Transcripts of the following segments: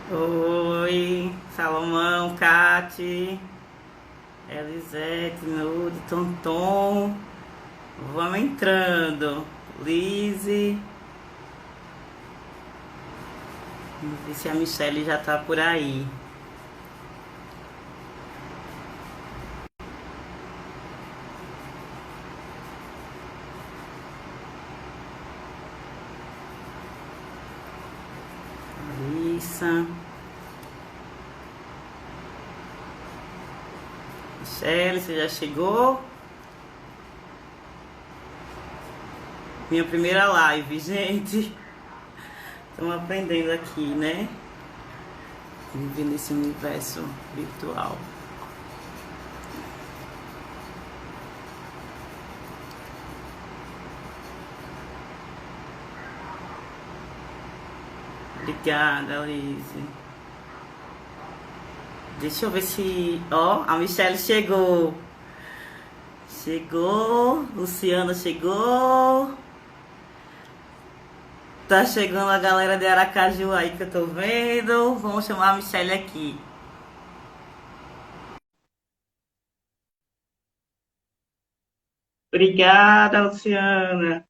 Oi, Salomão, Cati, Elisete, Nude, Tonton. Vamos entrando. Lise. Vamos ver se a Michelle já tá por aí. Larissa. Michelle, você já chegou? Minha primeira live, gente. Estamos aprendendo aqui, né? Vivendo esse universo virtual. Obrigada, Lise. Deixa eu ver se. Ó, a Michelle chegou. Chegou. Luciana chegou. Tá chegando a galera de Aracaju aí que eu tô vendo. Vamos chamar a Michelle aqui. Obrigada, Luciana.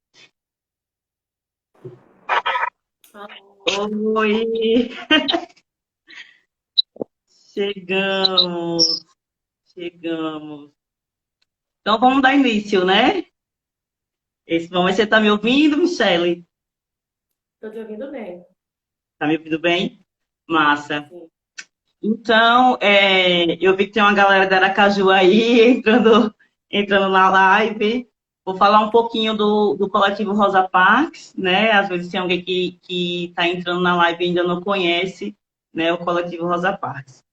Oi, chegamos, chegamos. Então vamos dar início, né? Esse momento você tá me ouvindo, Michelle? Tô te ouvindo bem. Tá me ouvindo bem? Massa. Sim. Então, eu vi que tem uma galera da Aracaju aí entrando na live. Vou falar um pouquinho do coletivo Rosa Parks, né? Às vezes tem alguém que está entrando na live e ainda não conhece, né, o coletivo Rosa Parks.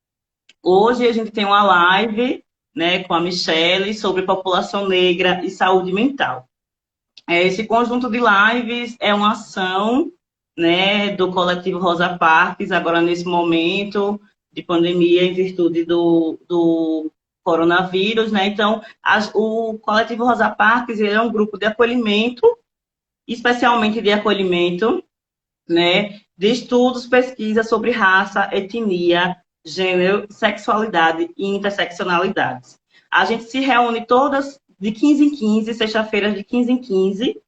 Hoje a gente tem uma live, né, com a Michelle sobre população negra e saúde mental. Esse conjunto de lives é uma ação, né, do coletivo Rosa Parks, agora nesse momento de pandemia, em virtude do coronavírus, né? Então, o coletivo Rosa Parks ele é um grupo de acolhimento, especialmente de acolhimento, né, de estudos, pesquisas sobre raça, etnia, gênero, sexualidade e interseccionalidades. A gente se reúne todas de 15 em 15, sexta-feira de 15 em 15,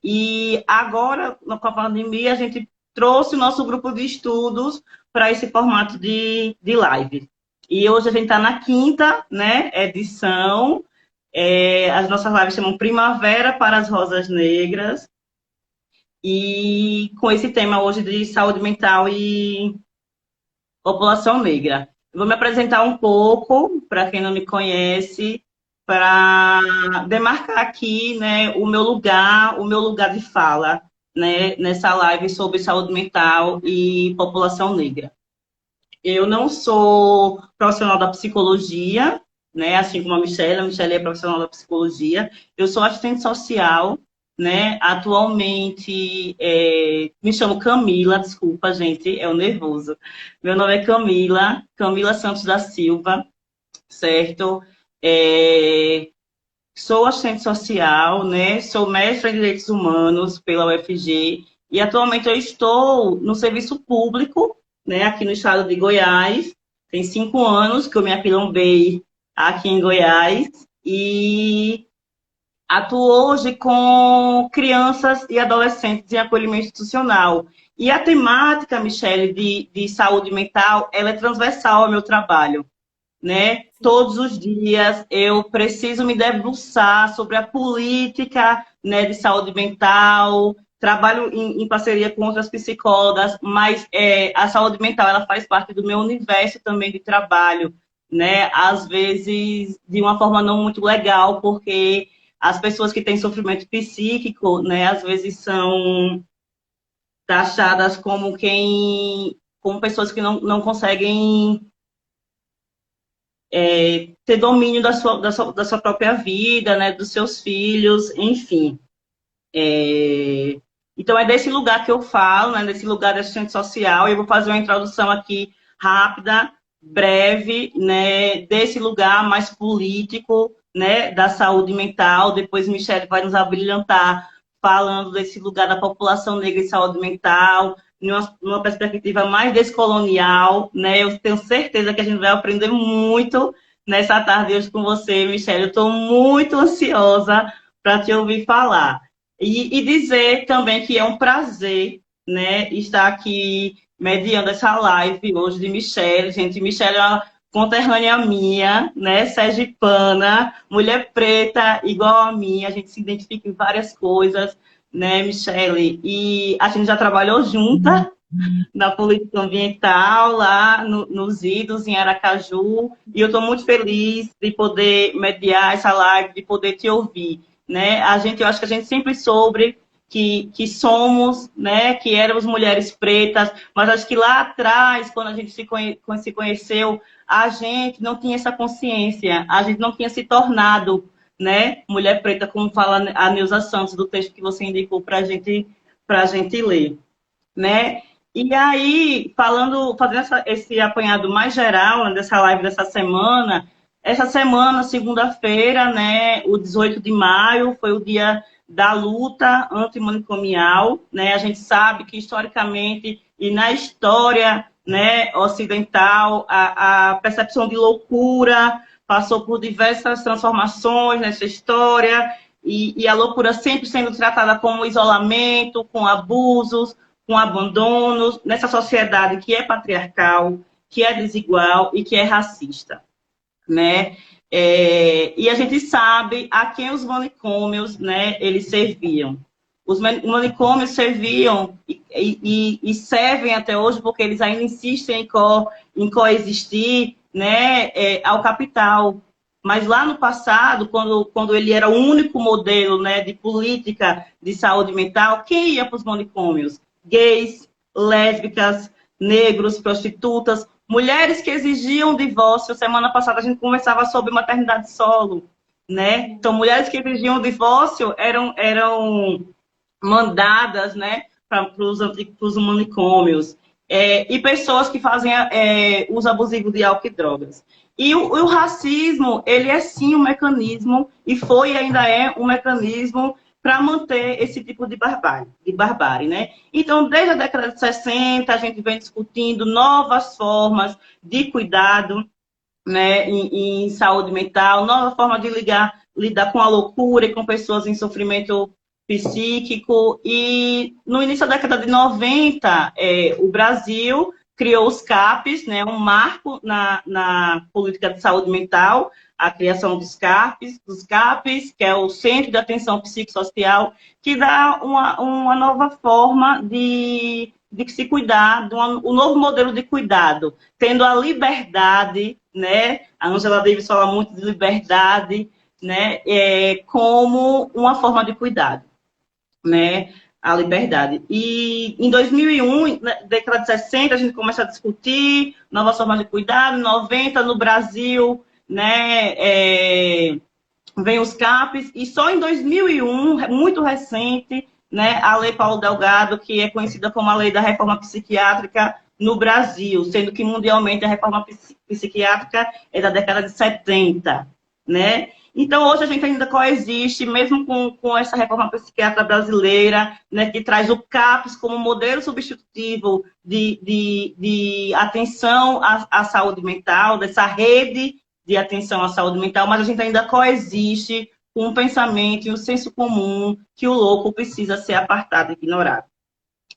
e agora, com a pandemia, a gente trouxe o nosso grupo de estudos para esse formato de live. E hoje a gente está na quinta, né, edição. As nossas lives chamam Primavera para as Rosas Negras, e com esse tema hoje de saúde mental e população negra. Eu vou me apresentar um pouco, para quem não me conhece, para demarcar aqui, né, o meu lugar de fala, né, nessa live sobre saúde mental e população negra. Eu não sou profissional da psicologia, né, assim como a Michelle é profissional da psicologia. Eu sou assistente social, né, atualmente me chamo Camila, desculpa, gente, é o nervoso. Meu nome é Camila, Camila Santos da Silva, certo? É, Sou assistente social, né, sou mestre em Direitos Humanos pela UFG e atualmente eu estou no serviço público, né, aqui no estado de Goiás. Tem 5 anos que eu me aquilombei aqui em Goiás e atuo hoje com crianças e adolescentes em acolhimento institucional. E a temática, Michele, de saúde mental, ela é transversal ao meu trabalho, né? Todos os dias eu preciso me debruçar sobre a política, né, de saúde mental. Trabalho em parceria com outras psicólogas, mas a saúde mental ela faz parte do meu universo também de trabalho, né? Às vezes de uma forma não muito legal, porque as pessoas que têm sofrimento psíquico, né, às vezes são taxadas como pessoas que não conseguem ter domínio da sua própria vida, né, dos seus filhos, enfim. Então, é desse lugar que eu falo, né, desse lugar de assistente social, e eu vou fazer uma introdução aqui rápida, breve, né, desse lugar mais político, né, da saúde mental. Depois, Michelle vai nos abrilhantar falando desse lugar da população negra e saúde mental, numa perspectiva mais descolonial, né? Eu tenho certeza que a gente vai aprender muito nessa tarde hoje com você, Michelle. Eu estou muito ansiosa para te ouvir falar. E dizer também que é um prazer, né, estar aqui mediando essa live hoje de Michelle. Gente, Michelle é uma conterrânea minha, né, sergipana, mulher preta igual a mim. A gente se identifica em várias coisas, né, Michelle? E a gente já trabalhou junta na política ambiental, lá nos Idos, em Aracaju, e eu estou muito feliz de poder mediar essa live, de poder te ouvir, né? Eu acho que a gente sempre soube que somos, né, que éramos mulheres pretas, mas acho que lá atrás, quando a gente se conheceu, a gente não tinha essa consciência, a gente não tinha se tornado, né, mulher preta, como fala a Neuza Santos, do texto que você indicou para a gente ler, né? E aí, fazendo esse apanhado mais geral, né, dessa live dessa semana, essa semana, segunda-feira, né, o 18 de maio, foi o dia da luta antimanicomial, né? A gente sabe que, historicamente, e na história, né, ocidental, a percepção de loucura passou por diversas transformações nessa história, e a loucura sempre sendo tratada como isolamento, com abusos, com abandonos, nessa sociedade que é patriarcal, que é desigual e que é racista, né? E a gente sabe a quem os manicômios, né, eles serviam. Os manicômios serviam e servem até hoje porque eles ainda insistem em coexistir, né, ao capital. Mas lá no passado, quando ele era o único modelo, né, de política de saúde mental, quem ia para os manicômios? Gays, lésbicas, negros, prostitutas, mulheres que exigiam divórcio. Semana passada a gente conversava sobre maternidade solo, né? Então, mulheres que exigiam divórcio eram mandadas, né, para os manicômios. E pessoas que fazem uso abusivo de álcool e drogas. E o racismo, ele é sim um mecanismo, e foi e ainda é um mecanismo para manter esse tipo de barbárie, né? Então, desde a década de 60, a gente vem discutindo novas formas de cuidado, né, em saúde mental, nova forma de lidar com a loucura e com pessoas em sofrimento psíquico. E no início da década de 90, o Brasil criou os CAPs, né, um marco na política de saúde mental, a criação dos CAPs, que é o Centro de Atenção Psicossocial, que dá uma nova forma de se cuidar, um novo modelo de cuidado, tendo a liberdade, né? A Angela Davis fala muito de liberdade, né? Como uma forma de cuidado, né? A liberdade. E em 2001, na década de 60, a gente começa a discutir novas formas de cuidado. Em 90, no Brasil, né, vem os CAPs, e só em 2001, muito recente, né, a Lei Paulo Delgado, que é conhecida como a Lei da Reforma Psiquiátrica no Brasil, sendo que mundialmente a reforma psiquiátrica é da década de 70, né? Então, hoje a gente ainda coexiste, mesmo com essa reforma psiquiátrica brasileira, né, que traz o CAPS como modelo substitutivo de atenção à saúde mental, dessa rede de atenção à saúde mental, mas a gente ainda coexiste com um pensamento e um senso comum que o louco precisa ser apartado e ignorado.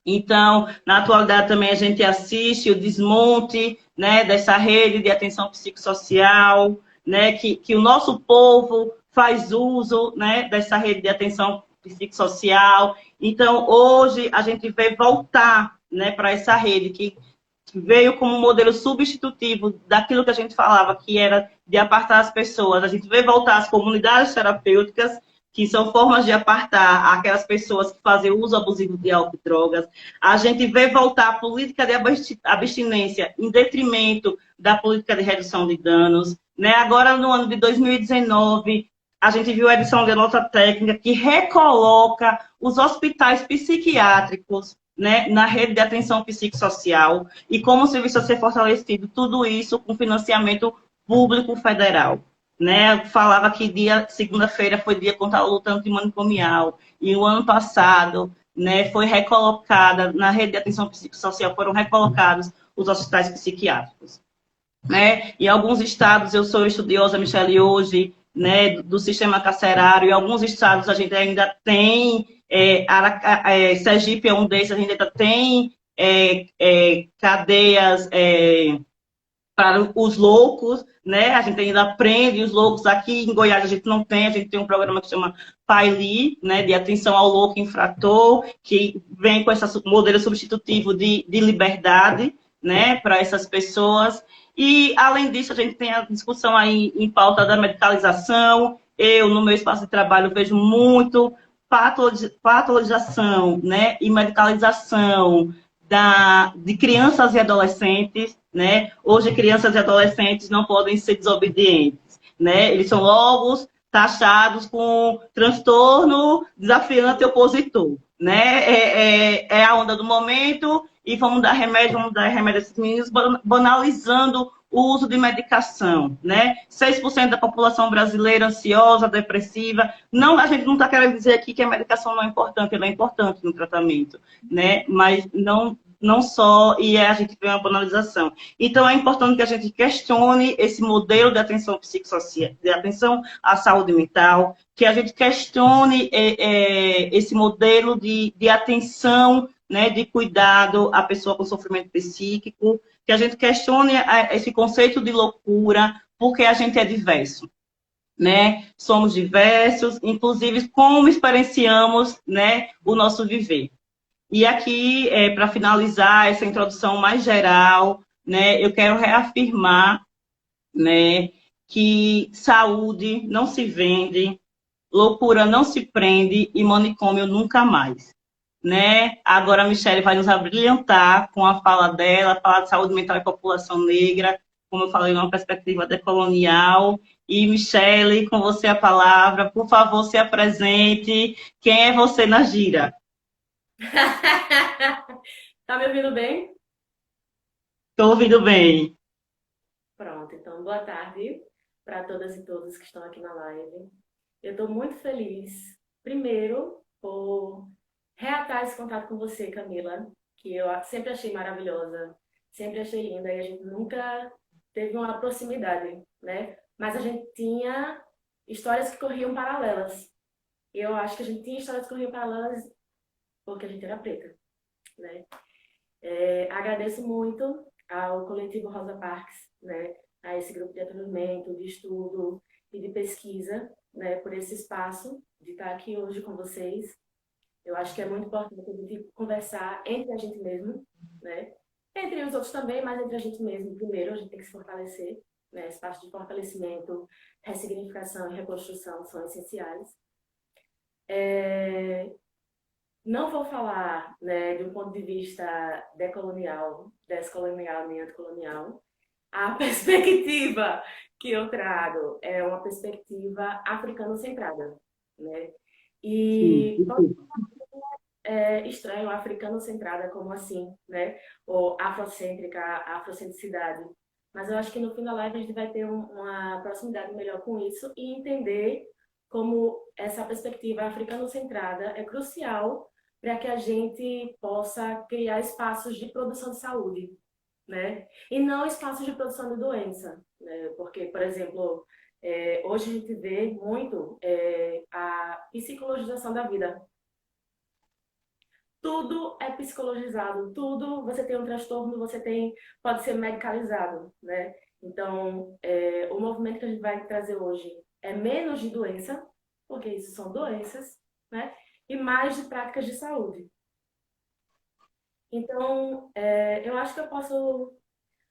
Então, na atualidade também a gente assiste o desmonte, né, dessa rede de atenção psicossocial, né, que o nosso povo faz uso, né, dessa rede de atenção psicossocial. Então, hoje a gente vê voltar, né, para essa rede que veio como um modelo substitutivo daquilo que a gente falava, que era de apartar as pessoas. A gente vê voltar as comunidades terapêuticas, que são formas de apartar aquelas pessoas que fazem uso abusivo de álcool e drogas. A gente vê voltar a política de abstinência em detrimento da política de redução de danos, né? Agora, no ano de 2019, a gente viu a edição de nota técnica que recoloca os hospitais psiquiátricos, né, na rede de atenção psicossocial, e como o serviço a ser fortalecido, tudo isso com financiamento público federal. Né? Eu falava que segunda-feira foi dia contra a luta antimanicomial, e o ano passado, né, foi recolocada na rede de atenção psicossocial, foram recolocados os hospitais psiquiátricos, né? Em alguns estados, eu sou estudiosa, Michele, hoje, né, do sistema carcerário, em alguns estados a gente ainda tem, Sergipe é um desses, a gente ainda tem cadeias para os loucos, né? A gente ainda prende os loucos. Aqui em Goiás a gente não tem, a gente tem um programa que chama PAILI, né, de atenção ao louco infrator, que vem com esse modelo substitutivo de liberdade, né, para essas pessoas. E, além disso, a gente tem a discussão aí em pauta da medicalização. Eu, no meu espaço de trabalho, vejo muito patologização, né, e medicalização de crianças e adolescentes, né? Hoje, crianças e adolescentes não podem ser desobedientes, né? Eles são logo taxados com transtorno desafiante opositor, né? É a onda do momento e vamos dar remédio a esses meninos, banalizando o uso de medicação, né? 6% da população brasileira ansiosa, depressiva. Não, a gente não está querendo dizer aqui que a medicação não é importante, ela é importante no tratamento, né? Mas não só, e a gente vê uma banalização. Então, é importante que a gente questione esse modelo de atenção psicossocial, de atenção à saúde mental, que a gente questione esse modelo de atenção, né, de cuidado à pessoa com sofrimento psíquico, que a gente questione esse conceito de loucura, porque a gente é diverso, né? Somos diversos, inclusive como experienciamos, né, o nosso viver. E aqui, para finalizar essa introdução mais geral, né, eu quero reafirmar, né, que saúde não se vende, loucura não se prende e manicômio nunca mais. Né? Agora a Michelle vai nos abrilhantar com a fala dela, falar de saúde mental e população negra, como eu falei, numa perspectiva decolonial. E, Michelle, com você a palavra, por favor, se apresente. Quem é você na gira? Tá me ouvindo bem? Estou ouvindo bem. Pronto, então boa tarde para todas e todos que estão aqui na live. Eu estou muito feliz, primeiro, por reatar esse contato com você, Camila, que eu sempre achei maravilhosa, sempre achei linda, e a gente nunca teve uma proximidade, né? Mas a gente tinha histórias que corriam paralelas. E eu acho que a gente tinha histórias que corriam paralelas porque a gente era preta, né? Agradeço muito ao coletivo Rosa Parks, né, a esse grupo de atendimento, de estudo e de pesquisa, né, por esse espaço de estar aqui hoje com vocês. Eu acho que é muito importante a gente conversar entre a gente mesmo, né, entre os outros também, mas entre a gente mesmo. Primeiro, a gente tem que se fortalecer, né, espaço de fortalecimento, ressignificação e reconstrução são essenciais. Não vou falar, né, de um ponto de vista decolonial, descolonial nem anticolonial. A perspectiva que eu trago é uma perspectiva africano-centrada, né? Sim, E pode ser estranho, africano-centrada, como assim, né? Ou afrocêntrica, afrocentricidade. Mas eu acho que no fim da live a gente vai ter uma proximidade melhor com isso e entender como essa perspectiva africano-centrada é crucial para que a gente possa criar espaços de produção de saúde, né? E não espaços de produção de doença, né? Porque, por exemplo, hoje a gente vê muito a psicologização da vida. Tudo é psicologizado, tudo você tem um transtorno, pode ser medicalizado, né? Então, o movimento que a gente vai trazer hoje é menos de doença, porque isso são doenças, né? E mais de práticas de saúde. Então, eu acho que eu posso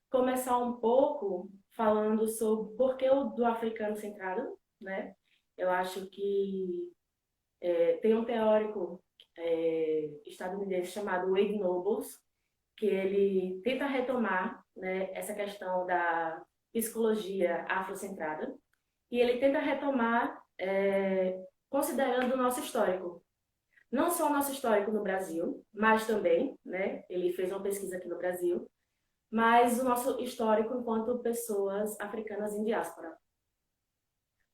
começar um pouco falando sobre por que o do africano centrado, né? Eu acho que tem um teórico estadunidense chamado Wade Nobles, que ele tenta retomar, né, essa questão da psicologia afrocentrada, e ele tenta retomar considerando o nosso histórico. Não só o nosso histórico no Brasil, mas também, né, ele fez uma pesquisa aqui no Brasil, mas o nosso histórico enquanto pessoas africanas em diáspora.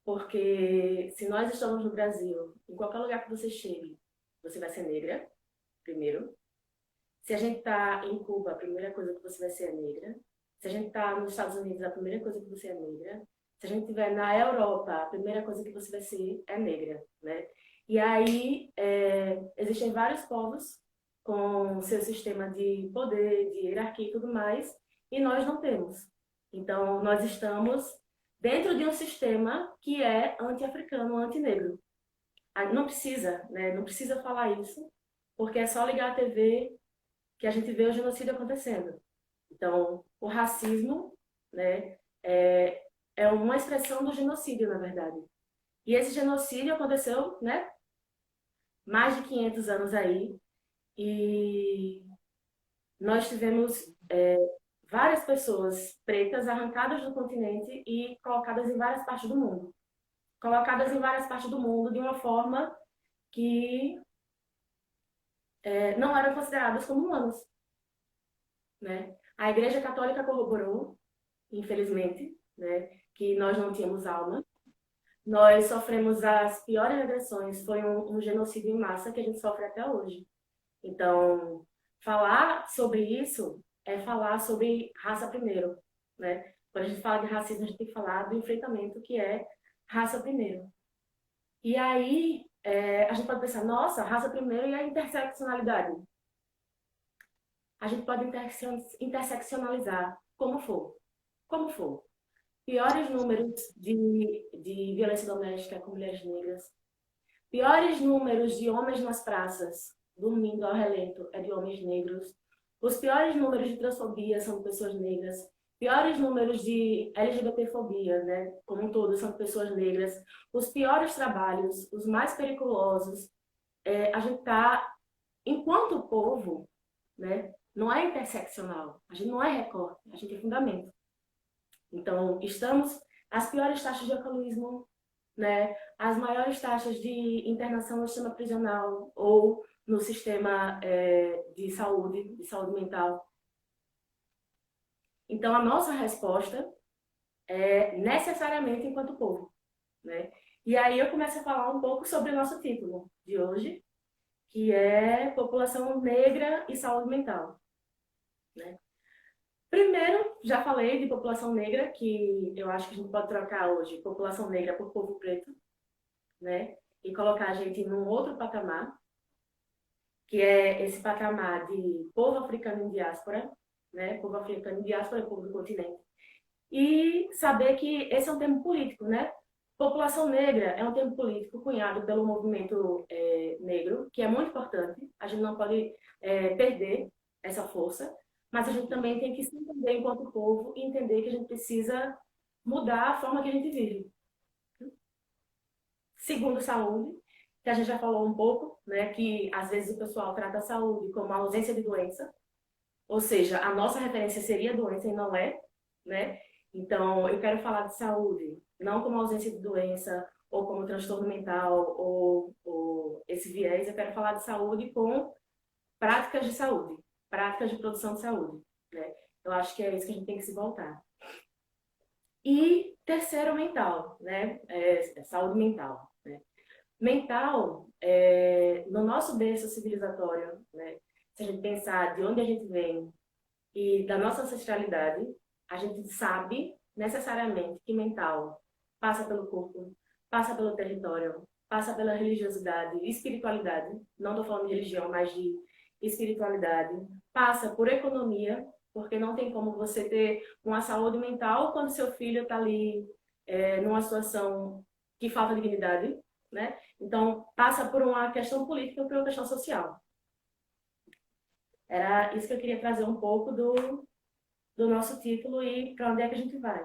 Porque se nós estamos no Brasil, em qualquer lugar que você chegue, você vai ser negra, primeiro. Se a gente está em Cuba, a primeira coisa que você vai ser é negra. Se a gente está nos Estados Unidos, a primeira coisa que você é negra. Se a gente estiver na Europa, a primeira coisa que você vai ser é negra, né? E aí, existem vários povos com seu sistema de poder, de hierarquia e tudo mais, e nós não temos. Então, nós estamos dentro de um sistema que é anti-africano, anti-negro. Não precisa, né? Não precisa falar isso, porque é só ligar a TV que a gente vê o genocídio acontecendo. Então, o racismo, né, é uma expressão do genocídio, na verdade. E esse genocídio aconteceu, né, mais de 500 anos aí, e nós tivemos várias pessoas pretas arrancadas do continente e colocadas em várias partes do mundo. Colocadas em várias partes do mundo de uma forma que não eram consideradas como humanos, né? A Igreja Católica corroborou, infelizmente, né, que nós não tínhamos alma. Nós sofremos as piores agressões, foi um genocídio em massa que a gente sofre até hoje. Então, falar sobre isso é falar sobre raça primeiro, né? Quando a gente fala de racismo, a gente tem que falar do enfrentamento que é raça primeiro. E aí, a gente pode pensar, nossa, raça primeiro e a interseccionalidade. A gente pode interseccionalizar como for. Como for. Piores números de violência doméstica com mulheres negras. Piores números de homens nas praças, dormindo ao relento, é de homens negros. Os piores números de transfobia são de pessoas negras. Piores números de LGBTfobia, né, como um todo, são de pessoas negras. Os piores trabalhos, os mais periculosos, a gente está, enquanto povo, né, não é interseccional, a gente não é recorte, a gente é fundamento. Então, estamos as piores taxas de alcoolismo, né, as maiores taxas de internação no sistema prisional ou no sistema de saúde mental. Então, a nossa resposta é necessariamente enquanto povo, né? E aí eu começo a falar um pouco sobre o nosso título de hoje, que é População Negra e Saúde Mental, né? Primeiro, já falei de população negra, que eu acho que a gente pode trocar hoje população negra por povo preto, né? E colocar a gente num outro patamar, que é esse patamar de povo africano em diáspora, né? Povo africano em diáspora e povo do continente. E saber que esse é um termo político, né? População negra é um termo político cunhado pelo movimento negro, que é muito importante. A gente não pode perder essa força, mas a gente também tem que se entender enquanto povo e entender que a gente precisa mudar a forma que a gente vive. Segundo, saúde, que a gente já falou um pouco, né, que às vezes o pessoal trata a saúde como a ausência de doença, ou seja, a nossa referência seria a doença e não é, né? Então, eu quero falar de saúde, não como ausência de doença, ou como transtorno mental, ou esse viés. Eu quero falar de saúde com práticas de saúde, práticas de produção de saúde, né? Eu acho que é isso que a gente tem que se voltar. E terceiro, mental, né? Saúde mental, né? Mental, no nosso berço civilizatório, né? Se a gente pensar de onde a gente vem e da nossa ancestralidade, a gente sabe necessariamente que mental passa pelo corpo, passa pelo território, passa pela religiosidade, espiritualidade, não estou falando de religião, mas de espiritualidade, passa por economia, porque não tem como você ter uma saúde mental quando seu filho está ali numa situação que falta dignidade, né? Então, passa por uma questão política e por uma questão social. Era isso que eu queria trazer um pouco do nosso título e para onde é que a gente vai,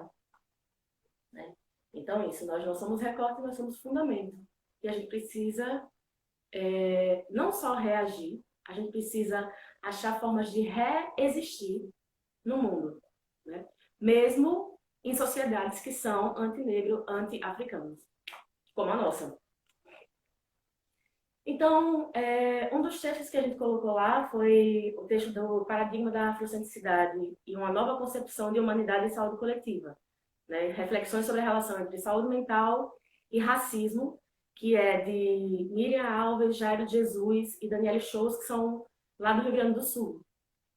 né? Então, isso, nós não somos recorte, nós somos fundamento. E a gente precisa não só reagir, a gente precisa achar formas de reexistir no mundo, né? Mesmo em sociedades que são anti-negro, anti-africanos, como a nossa. Então, um dos textos que a gente colocou lá foi o texto do Paradigma da Afrocentricidade e uma nova concepção de humanidade e saúde coletiva, né? Reflexões sobre a relação entre saúde mental e racismo, que é de Miriam Alves, Jairo Jesus e Daniele Shows, que são lá do Rio Grande do Sul.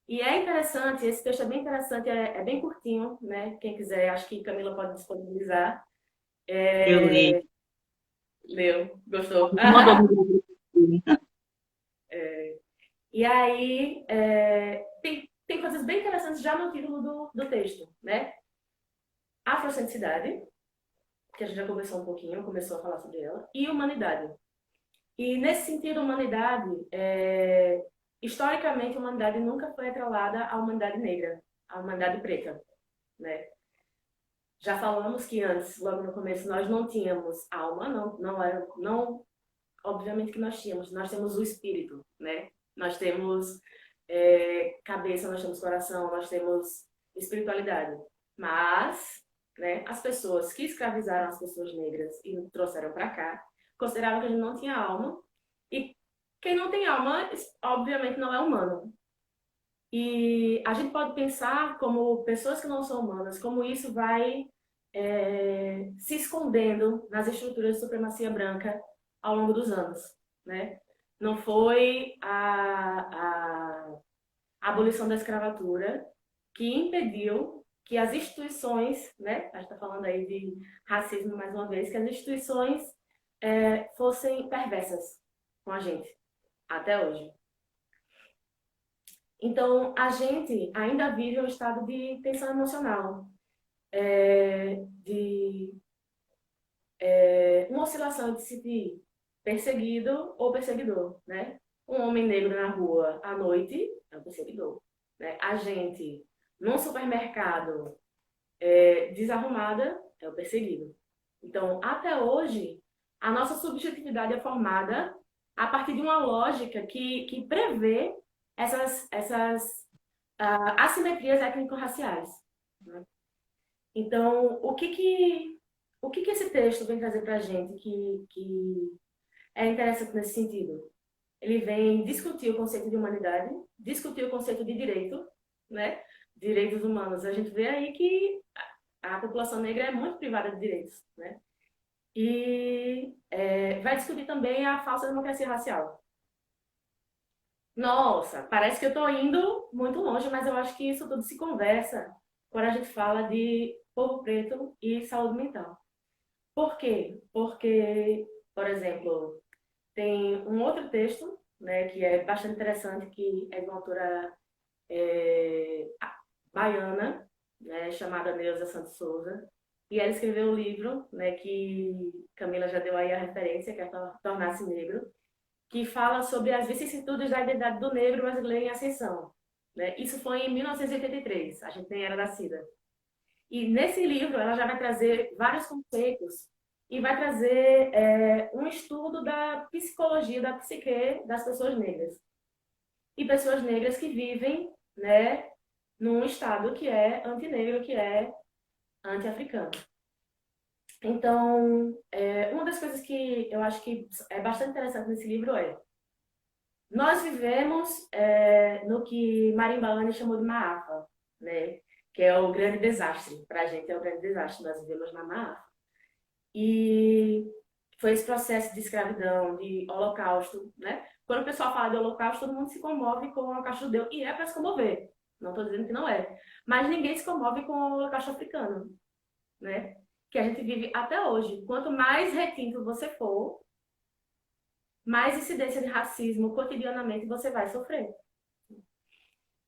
E é interessante, esse texto é bem interessante, é bem curtinho, né? Quem quiser, acho que Camila pode disponibilizar. Eu li. Leu, gostou. Tu mandou no grupo. E aí, tem coisas bem interessantes já no título do texto, né? Afrocentricidade, que a gente já conversou um pouquinho, começou a falar sobre ela, e humanidade. E nesse sentido, humanidade, historicamente, a humanidade nunca foi atrelada à humanidade negra, à humanidade preta, né? Já falamos que antes, logo no começo, nós não tínhamos alma, não, obviamente que nós temos o espírito, né? Nós temos cabeça, nós temos coração, nós temos espiritualidade. Mas, né, as pessoas que escravizaram as pessoas negras e trouxeram para cá, consideravam que a gente não tinha alma. E quem não tem alma, obviamente, não é humano. E a gente pode pensar como pessoas que não são humanas, como isso vai se escondendo nas estruturas de supremacia branca ao longo dos anos, né? Não foi a abolição da escravatura que impediu que as instituições, né? A gente está falando aí de racismo mais uma vez, que as instituições fossem perversas com a gente, até hoje. Então, a gente ainda vive um estado de tensão emocional, de uma oscilação de se sentir perseguido ou perseguidor, né? Um homem negro na rua à noite é um perseguidor, né? A gente num supermercado desarrumada é o perseguido. Então, até hoje, a nossa subjetividade é formada a partir de uma lógica que prevê essas assimetrias étnico-raciais, né? Então, o que esse texto vem trazer para a gente que é interessante nesse sentido? Ele vem discutir o conceito de humanidade, discutir o conceito de direito, né? Direitos humanos. A gente vê aí que a população negra é muito privada de direitos, né? E vai discutir também a falsa democracia racial. Nossa, parece que eu estou indo muito longe, mas eu acho que isso tudo se conversa quando a gente fala de povo preto e saúde mental. Por quê? Porque, por exemplo, tem um outro texto, né, que é bastante interessante, que é de uma autora baiana, né, chamada Neuza Santos Souza, e ela escreveu um livro, né, que Camila já deu aí a referência, que é Tornar-se Negro, que fala sobre as vicissitudes da identidade do negro brasileiro em ascensão, né? Isso foi em 1983, a gente nem era nascida. E nesse livro ela já vai trazer vários conceitos e vai trazer um estudo da psicologia, da psique das pessoas negras. E pessoas negras que vivem, né, num estado que é antinegro, que é anti-africano. Então, uma das coisas que eu acho que é bastante interessante nesse livro nós vivemos no que Marimbaane chamou de Maafa, né? Que é o grande desastre. Para a gente é o grande desastre. Nós vivemos na Maafa. E foi esse processo de escravidão, de holocausto, né? Quando o pessoal fala de holocausto, todo mundo se comove com o holocausto judeu. E é para se comover. Não estou dizendo que não é. Mas ninguém se comove com o holocausto africano, né? Que a gente vive até hoje. Quanto mais retinto você for, mais incidência de racismo cotidianamente você vai sofrer.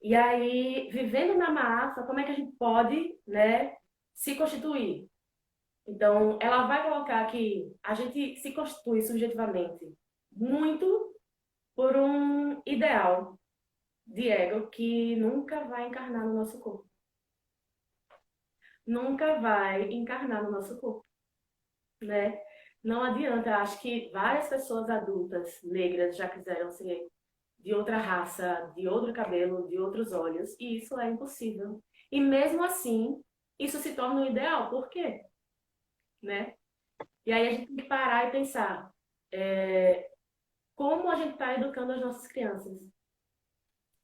E aí, vivendo na Maafa, como é que a gente pode, né, se constituir? Então, ela vai colocar que a gente se constitui subjetivamente muito por um ideal de ego que nunca vai encarnar no nosso corpo. Nunca vai encarnar no nosso corpo, né? Não adianta, acho que várias pessoas adultas negras já quiseram ser de outra raça, de outro cabelo, de outros olhos, e isso é impossível. E mesmo assim, isso se torna um ideal. Por quê? Né? E aí a gente tem que parar e pensar como a gente está educando as nossas crianças.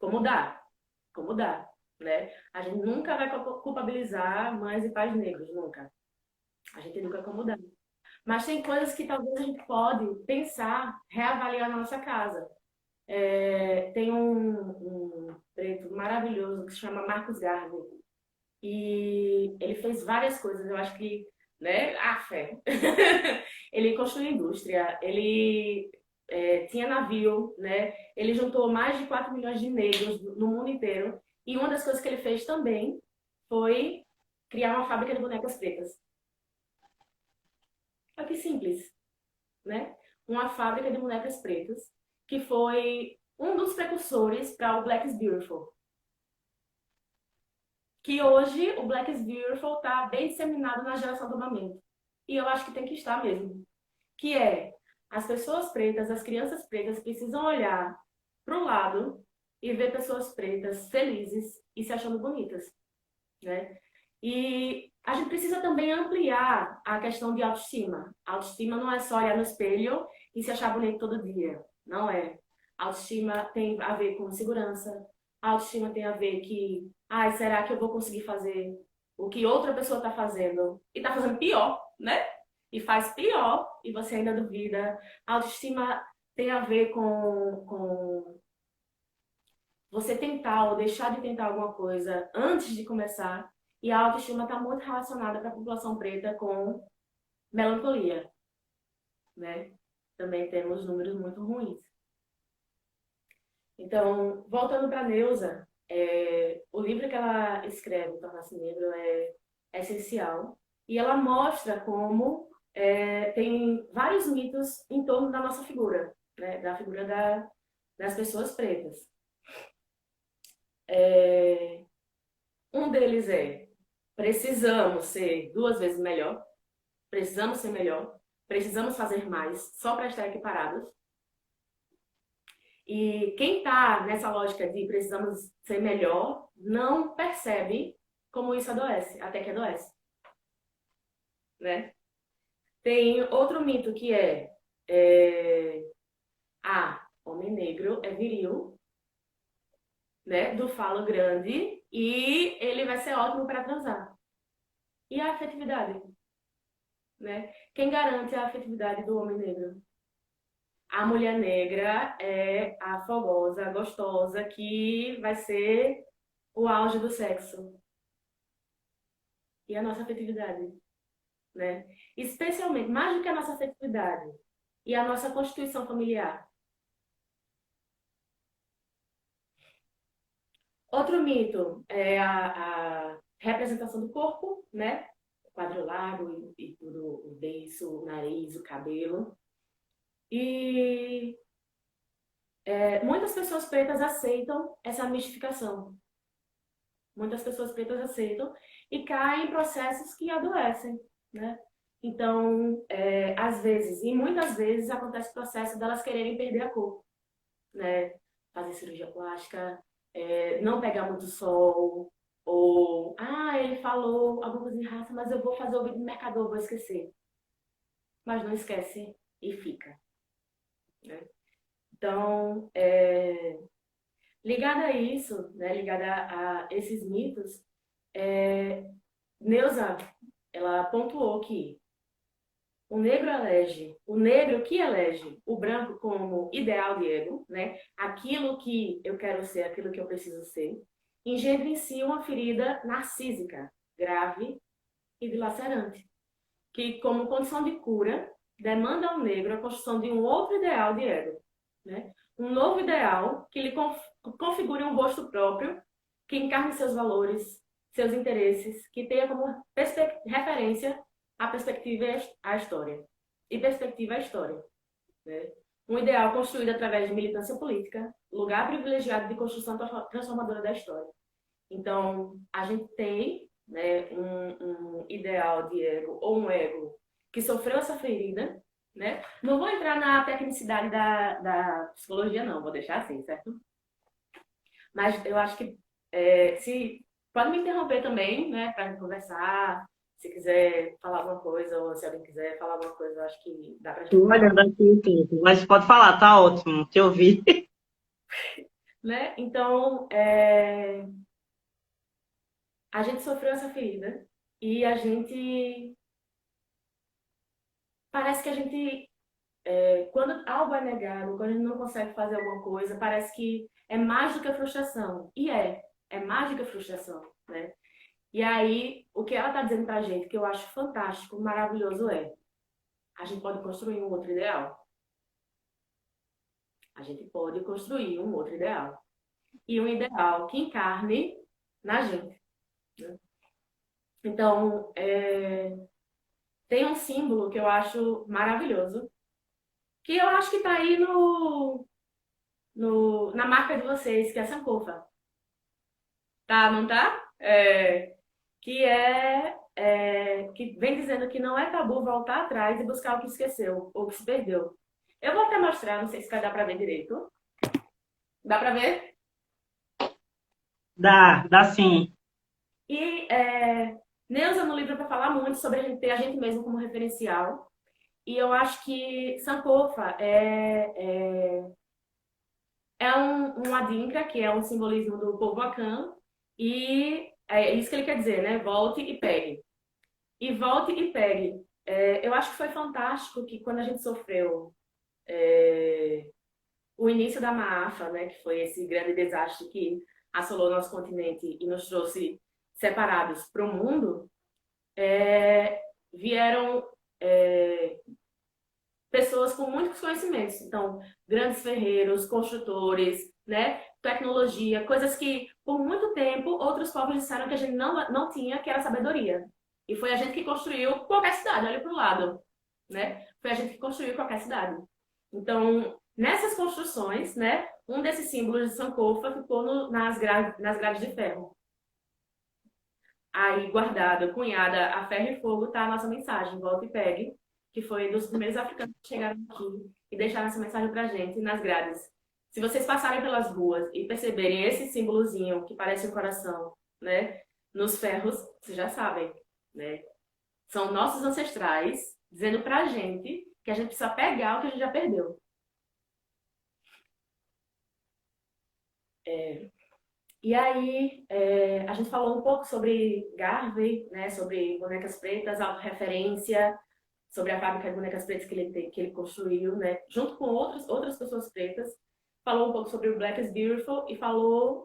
Como dá? Como dá? Né? A gente nunca vai culpabilizar mães e pais negros, nunca. A gente nunca como dá. Mas tem coisas que talvez a gente pode pensar, reavaliar na nossa casa. Tem um preto maravilhoso que se chama Marcos Garvey. E ele fez várias coisas, eu acho que, né, a fé. Ele construiu indústria, ele tinha navio, né? Ele juntou mais de 4 milhões de negros no mundo inteiro. E uma das coisas que ele fez também foi criar uma fábrica de bonecas pretas. Olha que simples, né? Uma fábrica de bonecas pretas, que foi um dos precursores para o Black is Beautiful. Que hoje o Black is Beautiful está bem disseminado na geração do momento. E eu acho que tem que estar mesmo. Que é, as pessoas pretas, as crianças pretas precisam olhar para o lado e ver pessoas pretas felizes e se achando bonitas, né? E a gente precisa também ampliar a questão de autoestima. A autoestima não é só olhar no espelho e se achar bonito todo dia. Não é. A autoestima tem a ver com segurança. A autoestima tem a ver que, ai, será que eu vou conseguir fazer o que outra pessoa está fazendo? E está fazendo pior, né? E faz pior e você ainda duvida. A autoestima tem a ver com você tentar ou deixar de tentar alguma coisa antes de começar. E a autoestima está muito relacionada para a população preta com melancolia, né? Também temos números muito ruins. Então, voltando para a Neuza, o livro que ela escreve, Tornar-se Negro, é essencial. E ela mostra como tem vários mitos em torno da nossa figura, né? Da figura das pessoas pretas. Um deles é: precisamos ser 2 vezes melhor, precisamos ser melhor, precisamos fazer mais só para estar equiparados. E quem está nessa lógica de precisamos ser melhor não percebe como isso adoece, até que adoece, né? Tem outro mito que homem negro é viril, né? Do falo grande e ele vai ser ótimo para transar. E a afetividade, né? Quem garante a afetividade do homem negro? A mulher negra é a fogosa, a gostosa, que vai ser o auge do sexo. E a nossa afetividade, né? Especialmente, mais do que a nossa afetividade e a nossa constituição familiar. Outro mito é a representação do corpo, né? O quadril largo e tudo, o beiço, o nariz, o cabelo. E muitas pessoas pretas aceitam essa mistificação. Muitas pessoas pretas aceitam e caem em processos que adoecem, né? Então, às vezes, e muitas vezes, acontece o processo delas quererem perder a cor, né? Fazer cirurgia plástica, não pegar muito sol, ou, ele falou alguma coisa de raça, mas eu vou fazer o vídeo do mercador, vou esquecer. Mas não esquece e fica, né? Então, ligada a isso, né, ligada a esses mitos, Neuza, ela pontuou que o negro que elege o branco como ideal de ego, né, aquilo que eu quero ser, aquilo que eu preciso ser, engendra em si uma ferida narcísica, grave e dilacerante, que, como condição de cura, demanda ao negro a construção de um outro ideal de ego, né? Um novo ideal que lhe configure um rosto próprio, que encarne seus valores, seus interesses, que tenha como referência a perspectiva e a história. E perspectiva é a história, né? Um ideal construído através de militância política, lugar privilegiado de construção transformadora da história. Então, a gente tem, né, um ideal de ego ou um ego que sofreu essa ferida, né? Não vou entrar na tecnicidade da psicologia, não, vou deixar assim, certo? Mas eu acho que se pode me interromper também, né, para conversar. Se quiser falar alguma coisa, ou se alguém quiser falar alguma coisa, eu acho que dá pra gente Estou falar. olhando aqui o tempo, mas pode falar, tá ótimo, te ouvi. Né? Então, a gente sofreu essa ferida e a gente parece que a gente quando algo é negado, quando a gente não consegue fazer alguma coisa, parece que é mais do que a frustração. E é mais do que a frustração, né? E aí, o que ela está dizendo pra gente, que eu acho fantástico, maravilhoso a gente pode construir um outro ideal. A gente pode construir um outro ideal. E um ideal que encarne na gente, né? Então, tem um símbolo que eu acho maravilhoso, que eu acho que está aí na marca de vocês, que é a Sankofa. Tá, não tá? Que vem dizendo que não é tabu voltar atrás e buscar o que esqueceu ou que se perdeu. Eu vou até mostrar, não sei se vai dar pra ver direito. Dá pra ver? Dá sim. E Neuza no livro vai falar muito sobre a gente ter a gente mesmo como referencial. E eu acho que Sankofa é um adinkra, que é um simbolismo do povo Akan, e é isso que ele quer dizer, né? Volte e pegue. E volte e pegue. Eu acho que foi fantástico que quando a gente sofreu o início da Maafa, né, que foi esse grande desastre que assolou nosso continente e nos trouxe separados para o mundo, vieram pessoas com muitos conhecimentos. Então, grandes ferreiros, construtores, né, tecnologia, coisas que por muito tempo outros povos disseram que a gente não tinha, que era sabedoria. E foi a gente que construiu qualquer cidade, olha para o lado, né? Foi a gente que construiu qualquer cidade. Então, nessas construções, né, um desses símbolos de Sankofa ficou nas grades de ferro. Aí, guardada, cunhada a ferro e fogo, tá a nossa mensagem, volta e pegue, que foi dos primeiros africanos que chegaram aqui e deixaram essa mensagem pra gente nas grades. Se vocês passarem pelas ruas e perceberem esse símbolozinho que parece um coração, né, nos ferros, vocês já sabem, né? São nossos ancestrais dizendo pra gente que a gente precisa pegar o que a gente já perdeu. E aí, a gente falou um pouco sobre Garvey, né, sobre bonecas pretas, autorreferência, sobre a fábrica de bonecas pretas que ele construiu, né, junto com outras pessoas pretas. Falou um pouco sobre o Black is Beautiful e falou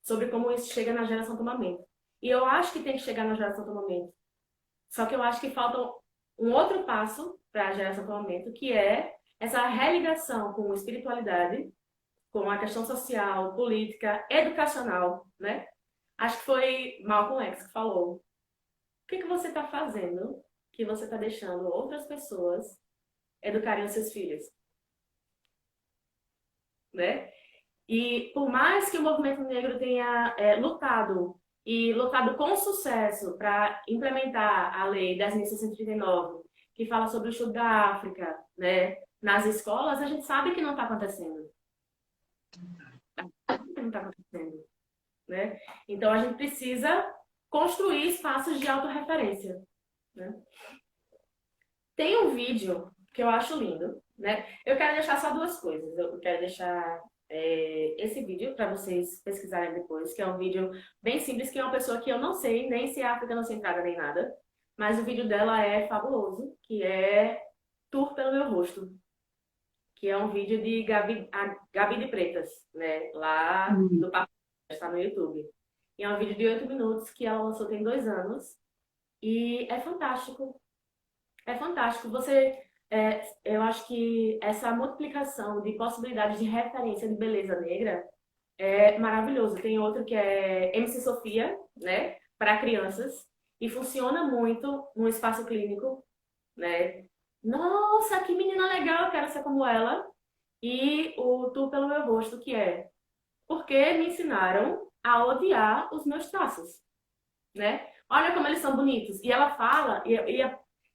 sobre como isso chega na geração Tomamento. E eu acho que tem que chegar na geração Tomamento. Só que eu acho que falta um outro passo para a geração Tomamento, que é essa religação com a espiritualidade, com a questão social, política, educacional, né? Acho que foi Malcolm X que falou. O que você está fazendo que você está deixando outras pessoas educarem os seus filhos, né? E por mais que o movimento negro tenha lutado e lutado com sucesso para implementar a lei 10.639, que fala sobre o estudo da África, né, nas escolas, a gente sabe que não está acontecendo. Que não está acontecendo, né? Então a gente precisa construir espaços de autorreferência, né? Tem um vídeo que eu acho lindo, né? Eu quero deixar só duas coisas. Eu quero deixar esse vídeo para vocês pesquisarem depois, que é um vídeo bem simples, que é uma pessoa que eu não sei nem se é africanocentrada nem nada, mas o vídeo dela é fabuloso, que é Tour pelo Meu Rosto, que é um vídeo de Gabi de Pretas, né? Lá do Papo, está no YouTube. E é um vídeo de 8 minutos que ela lançou tem 2 anos. E é fantástico. É fantástico. Eu acho que essa multiplicação de possibilidades de referência de beleza negra é maravilhoso. Tem outro que é MC Sofia, né? Para crianças. E funciona muito no espaço clínico, né? Nossa, que menina legal, eu quero ser como ela. E o Tu pelo Meu Rosto, que é porque me ensinaram a odiar os meus traços, né? Olha como eles são bonitos. E ela fala,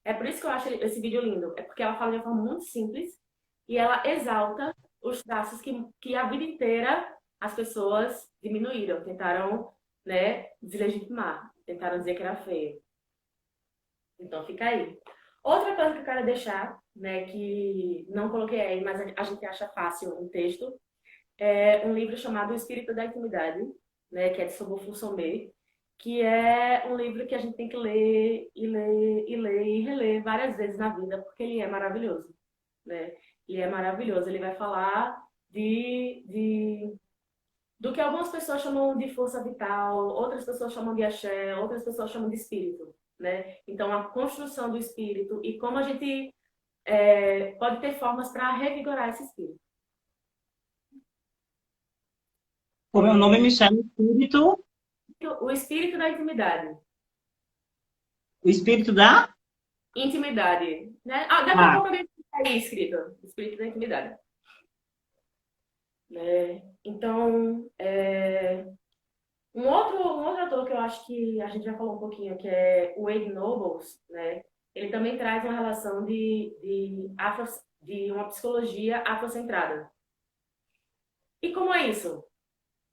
é por isso que eu acho esse vídeo lindo, é porque ela fala de uma forma muito simples e ela exalta os traços que a vida inteira as pessoas diminuíram, tentaram, né, deslegitimar, tentaram dizer que era feio. Então fica aí. Outra coisa que eu quero deixar, né, que não coloquei aí, mas a gente acha fácil um texto, é um livro chamado O Espírito da Intimidade, né, que é de Sobofo Sombé, que é um livro que a gente tem que ler e ler e ler e reler várias vezes na vida, porque ele é maravilhoso. né? Ele é maravilhoso. Ele vai falar do que algumas pessoas chamam de força vital, outras pessoas chamam de axé, outras pessoas chamam de espírito, né? Então, a construção do espírito e como a gente pode ter formas para revigorar esse espírito. Como é o nome me chama, espírito, O espírito da intimidade. o espírito da... Intimidade, né? Ah, daqui a Ah, pouco alguém aí escrito. Espírito da intimidade. Né? Então, um outro autor que eu acho que a gente já falou um pouquinho, que é o Wade Nobles, né? Ele também traz uma relação de uma psicologia afrocentrada. E como é isso?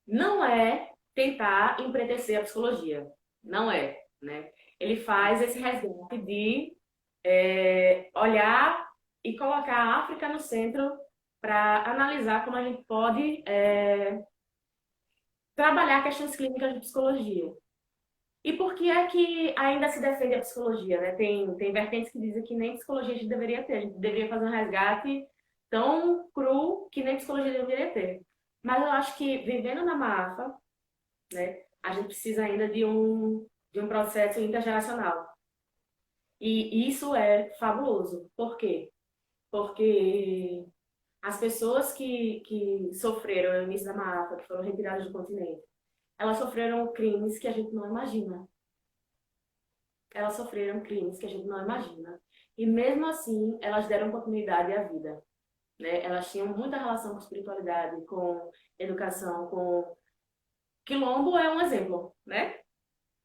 Não é tentar empretecer a psicologia. Não é, né? Ele faz esse resgate de olhar e colocar a África no centro para analisar como a gente pode trabalhar questões clínicas de psicologia. E por que é que ainda se defende a psicologia, né? Tem vertentes que dizem que nem psicologia a gente deveria ter. A gente deveria fazer um resgate tão cru que nem psicologia deveria ter. Mas eu acho que vivendo na Maafa, né, a gente precisa ainda de um processo intergeracional. E isso é fabuloso. Por quê? Porque as pessoas que sofreram no início da Maafa, que foram retiradas do continente, elas sofreram crimes que a gente não imagina. Elas sofreram crimes que a gente não imagina. E mesmo assim, elas deram continuidade à vida. Né? Elas tinham muita relação com espiritualidade, com educação, com... Quilombo é um exemplo, né?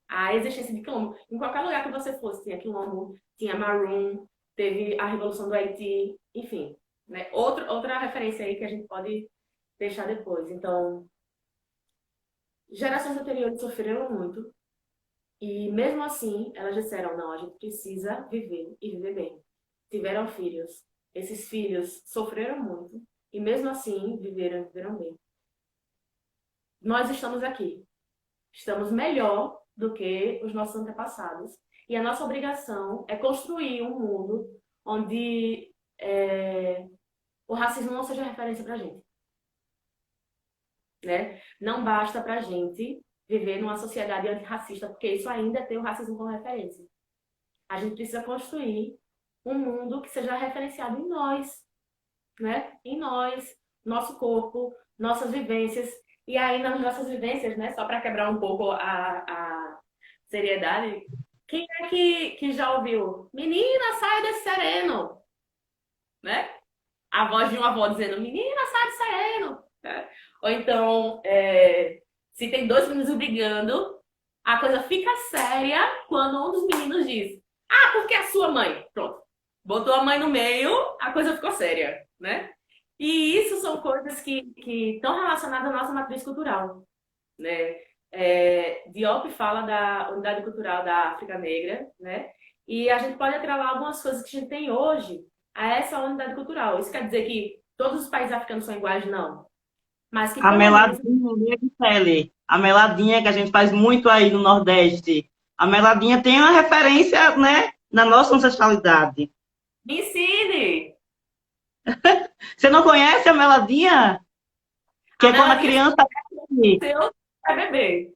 A existência de quilombo. Em qualquer lugar que você fosse, tinha quilombo, tinha Maroon, teve a Revolução do Haiti, enfim. Né? Outra referência aí que a gente pode deixar depois. Então, gerações anteriores sofreram muito e mesmo assim elas disseram, não, a gente precisa viver e viver bem. Tiveram filhos, esses filhos sofreram muito e mesmo assim viveram e viveram bem. Nós estamos aqui, estamos melhor do que os nossos antepassados e a nossa obrigação é construir um mundo onde o racismo não seja referência pra gente. Né? Não basta pra gente viver numa sociedade antirracista, porque isso ainda tem o racismo como referência. A gente precisa construir um mundo que seja referenciado em nós, né? Em nós, nosso corpo, nossas vivências. E aí, nas nossas vivências, né? Só para quebrar um pouco a seriedade, quem é que já ouviu? Menina, sai desse sereno! Né? A voz de uma avó dizendo, menina, sai desse sereno! Né? Ou então, se tem dois meninos brigando, a coisa fica séria quando um dos meninos diz, ah, porque é a sua mãe. Pronto. Botou a mãe no meio, a coisa ficou séria, né? E isso são coisas que estão relacionadas à nossa matriz cultural, né? Diop fala da unidade cultural da África Negra, né? E a gente pode atrelar algumas coisas que a gente tem hoje a essa unidade cultural. Isso quer dizer que todos os países africanos são iguais? Não. Mas que a pelo menos... meladinha, Michele, a meladinha que a gente faz muito aí no Nordeste. A meladinha tem uma referência, né, na nossa ancestralidade. Me ensine! Você não conhece a meladinha? Que A é quando a meladinha criança... seu é bebê.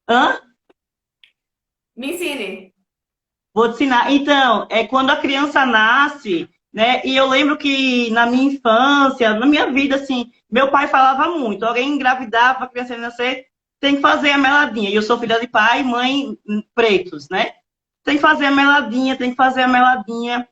Hã? Me ensine. Vou te ensinar. Então, é quando a criança nasce, né? E eu lembro que na minha infância, na minha vida, assim, meu pai falava muito. Alguém engravidava, a criança nascer, tem que fazer a meladinha. E eu sou filha de pai e mãe pretos, né? Tem que fazer a meladinha, tem que fazer a meladinha.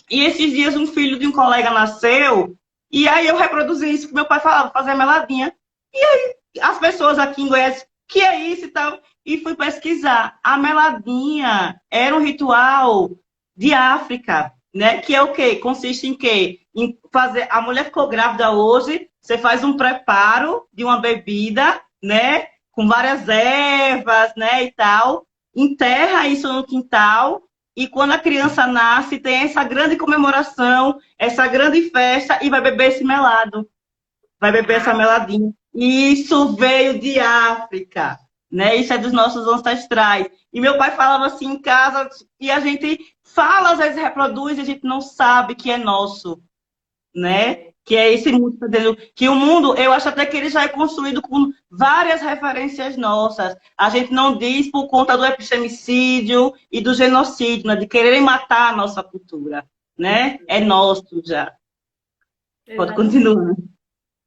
E esses dias um filho de um colega nasceu, e aí eu reproduzi isso que meu pai falava, fazer a meladinha. E aí as pessoas aqui em Goiás, que é isso e tal? E fui pesquisar. A meladinha era um ritual de África, né? Que é o quê? Consiste em quê? Em fazer. A mulher ficou grávida hoje, você faz um preparo de uma bebida, né? Com várias ervas, né? E tal. Enterra isso no quintal. E quando a criança nasce, tem essa grande comemoração, essa grande festa, e vai beber esse melado. Vai beber essa meladinha. E isso veio de África. né? Isso é dos nossos ancestrais. E meu pai falava assim em casa, e a gente fala, às vezes reproduz, e a gente não sabe que é nosso, né? É, Que é esse mundo, tá dizendo que o mundo, eu acho até que ele já é construído com várias referências nossas. A gente não diz por conta do epistemicídio e do genocídio, né? De quererem matar a nossa cultura, né? É nosso já. Pode exatamente. continuar.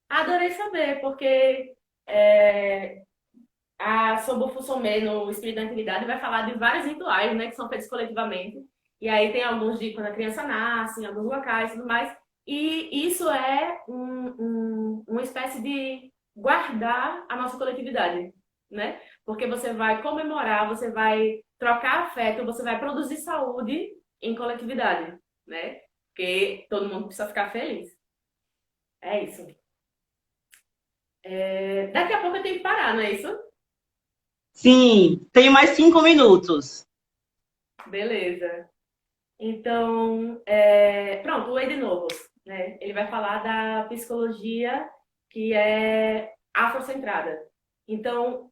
Adorei saber, porque é, a Sobofu Somé, no Espírito da Antiguidade, vai falar de vários rituais, né, que são feitos coletivamente. E aí tem alguns de quando a criança nasce, em alguns locais e tudo mais. E isso é uma espécie de guardar a nossa coletividade, né? Porque você vai comemorar, você vai trocar afeto, você vai produzir saúde em coletividade, né? Porque todo mundo precisa ficar feliz. É isso. Daqui a pouco eu tenho que parar, não é isso? Sim, tenho mais 5 minutos. Beleza. Então, pronto, o Edenovos, né? Ele vai falar da psicologia que é afrocentrada. Então,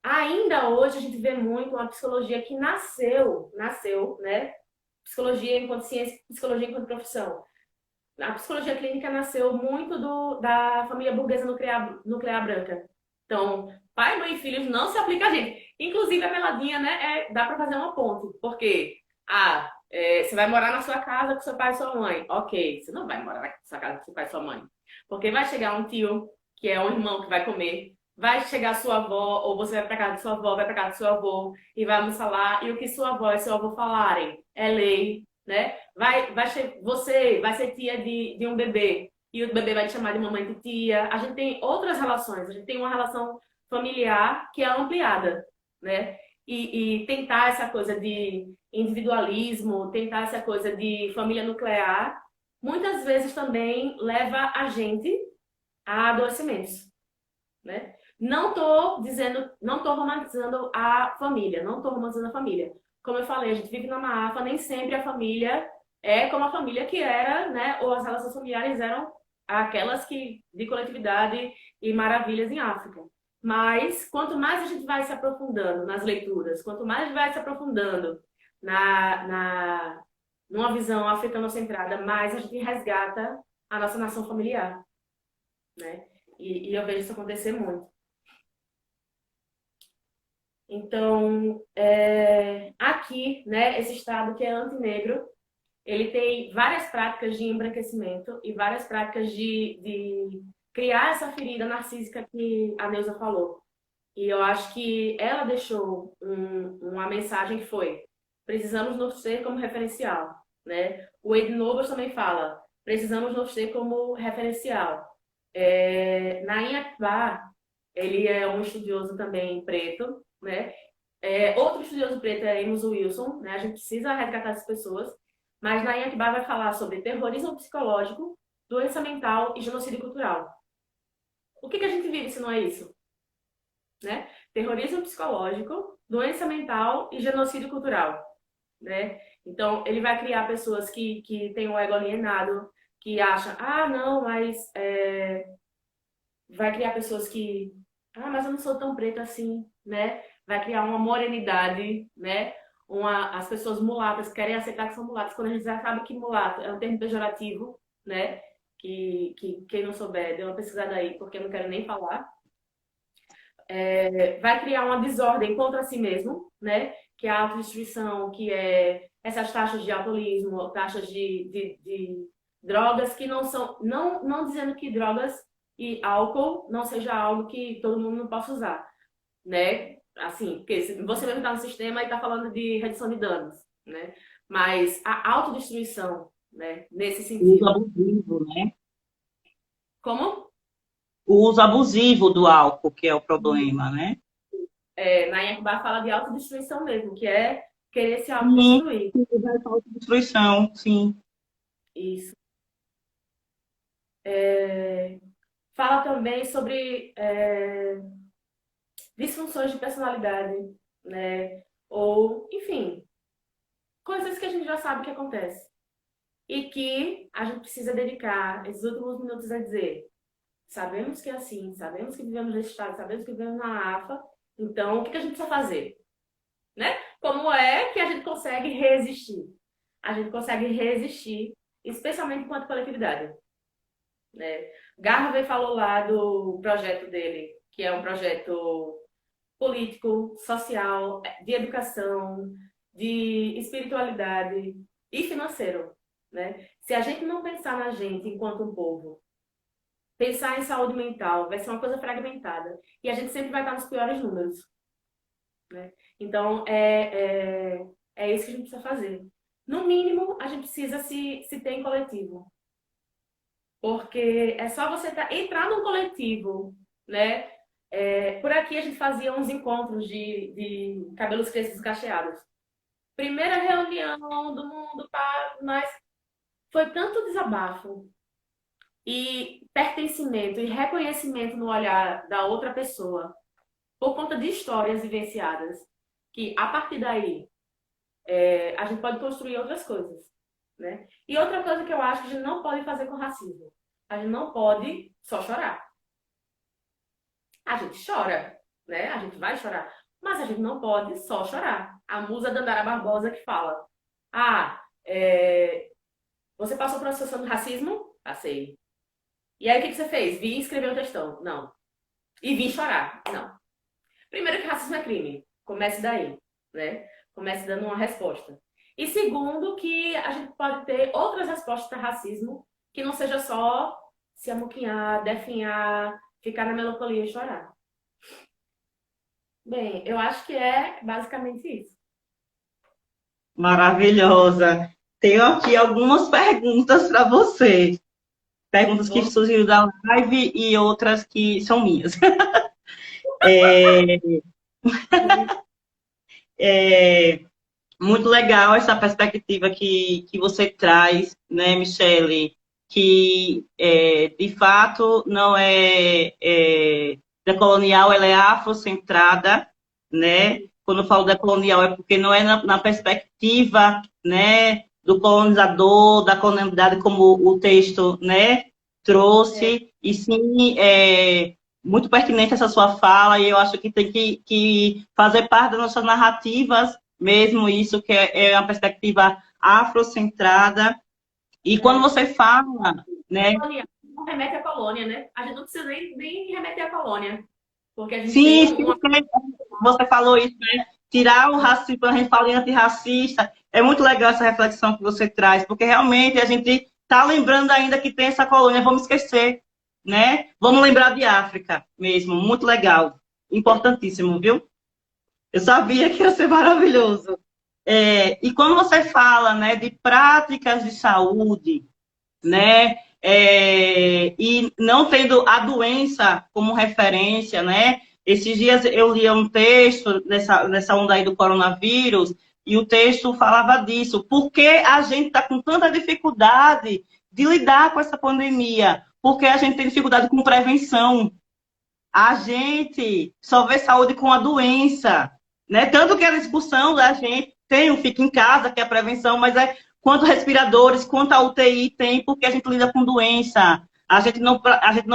ainda hoje a gente vê muito uma psicologia que nasceu, né? Psicologia enquanto ciência, psicologia enquanto profissão. A psicologia clínica nasceu muito da família burguesa nuclear branca. Então, pai, mãe e filhos não se aplica a gente. Inclusive, a meladinha, né, dá para fazer uma ponte. Porque, você vai morar na sua casa com seu pai e sua mãe. Ok, você não vai morar na sua casa com seu pai e sua mãe. Porque vai chegar um tio, que é um irmão que vai comer. Vai chegar sua avó, ou você vai para casa de sua avó, vai para casa do seu avô, e vai almoçar lá. E o que sua avó e seu avô falarem é lei, né? Você vai ser tia de um bebê e o bebê vai te chamar de mamãe de tia. A gente tem outras relações, a gente tem uma relação familiar que é ampliada, né? E tentar essa coisa de individualismo, tentar essa coisa de família nuclear, muitas vezes também leva a gente a adoecimentos, né? Não estou dizendo, não estou romantizando a família, não estou romantizando a família. Como eu falei, a gente vive numa AFA, nem sempre a família é como a família que era, né? Ou as relações familiares eram aquelas que de coletividade e maravilhas em África. Mas quanto mais a gente vai se aprofundando nas leituras, quanto mais a gente vai se aprofundando numa visão africanocentrada, mais a gente resgata a nossa nação familiar, né? E eu vejo isso acontecer muito. Então, aqui, né, esse estado que é antinegro, ele tem várias práticas de embranquecimento e várias práticas de criar essa ferida narcísica que a Neuza falou. E eu acho que ela deixou uma mensagem que foi: precisamos nos ter como referencial, né? O Ed Nobles também fala: precisamos nos ter como referencial. Naim Akbar, ele é um estudioso também preto, né? Outro estudioso preto é Amos Wilson, né? A gente precisa resgatar essas pessoas. Mas Naim Akbar vai falar sobre terrorismo psicológico, doença mental e genocídio cultural. O que a gente vive se não é isso? Né? Terrorismo psicológico, doença mental e genocídio cultural, né? Então, ele vai criar pessoas que têm o ego alienado, que acham, não, mas vai criar pessoas que, mas eu não sou tão preta assim, né? Vai criar uma morenidade, né? As pessoas mulatas querem aceitar que são mulatas, quando a gente já sabe que mulato é um termo pejorativo, né? Que quem não souber, dê uma pesquisada aí, porque eu não quero nem falar. Vai criar uma desordem contra si mesmo, né? Que é a autodestruição, que é essas taxas de alcoolismo, taxas de drogas que não são, não dizendo que drogas e álcool não seja algo que todo mundo não possa usar, né? Assim, porque você mesmo está no sistema e está falando de redução de danos, né? Mas a autodestruição, né? Nesse O uso sentido. abusivo, né? Como? O uso abusivo do álcool, que é o problema, né? Na Yankba fala de autodestruição mesmo, que é querer se Sim, autodestruir. destruição, sim. Isso. Fala também sobre disfunções de personalidade, né? Ou, enfim, coisas que a gente já sabe que acontece. E que a gente precisa dedicar esses últimos minutos a dizer: sabemos que é assim, sabemos que vivemos nesse estado, sabemos que vivemos na AFA, Então, o que a gente precisa fazer? Né? Como é que a gente consegue resistir? A gente consegue resistir, especialmente enquanto coletividade. Né? Garvey falou lá do projeto dele, que é um projeto político, social, de educação, de espiritualidade e financeiro. Né? Se a gente não pensar na gente enquanto um povo, pensar em saúde mental, vai ser uma coisa fragmentada. E a gente sempre vai estar nos piores números. Né? Então, é isso que a gente precisa fazer. No mínimo, a gente precisa se ter em coletivo. Porque é só você entrar num coletivo, né? Por aqui a gente fazia uns encontros de cabelos crespos cacheados. Primeira reunião do mundo, pá, mas foi tanto desabafo e pertencimento e reconhecimento no olhar da outra pessoa, por conta de histórias vivenciadas, que a partir daí a gente pode construir outras coisas. Né? E outra coisa que eu acho que a gente não pode fazer com racismo. A gente não pode só chorar. A gente chora, né? A gente vai chorar. Mas a gente não pode só chorar. A musa Dandara Barbosa que fala: Ah, você passou por uma situação de racismo? Passei. E aí o que você fez? Vim escrever um textão? Não. E vim chorar? Não. Primeiro que racismo é crime. Comece daí, né? Comece dando uma resposta. E segundo que a gente pode ter outras respostas para racismo que não seja só se amuquinhar, definhar, ficar na melancolia e chorar. Bem, eu acho que é basicamente isso. Maravilhosa. Tenho aqui algumas perguntas para você. Perguntas que Vamos. surgiram da live e outras que são minhas. É, é muito legal essa perspectiva que você traz, né, Michele? Que, de fato, não é decolonial, ela é afrocentrada, né? Quando eu falo decolonial é porque não é na perspectiva, né, do colonizador, da colonialidade, como o texto, né, É, trouxe, e sim, muito pertinente essa sua fala, e eu acho que tem que fazer parte das nossas narrativas, mesmo isso, que é uma perspectiva afrocentrada. E quando é. você fala, né, Colonial não remete à colônia, né? A gente não precisa nem remeter à colônia, porque a gente tem sim, sim, uma. você falou isso, né? Tirar o racismo, quando a gente fala em antirracista, é muito legal essa reflexão que você traz, porque realmente a gente está lembrando ainda que tem essa colônia, vamos esquecer, né? Vamos lembrar de África mesmo, muito legal, importantíssimo, viu? Eu sabia que ia ser maravilhoso. E quando você fala, né, de práticas de saúde, né, e não tendo a doença como referência, né? Esses dias eu li um texto nessa onda aí do coronavírus, e o texto falava disso. Por que a gente está com tanta dificuldade de lidar com essa pandemia? Porque a gente tem dificuldade com prevenção. A gente só vê saúde com a doença, né? Tanto que a discussão da gente tem o Fica em Casa, que é a prevenção, mas é quanto respiradores, quanto a UTI tem, porque a gente lida com doença. A gente não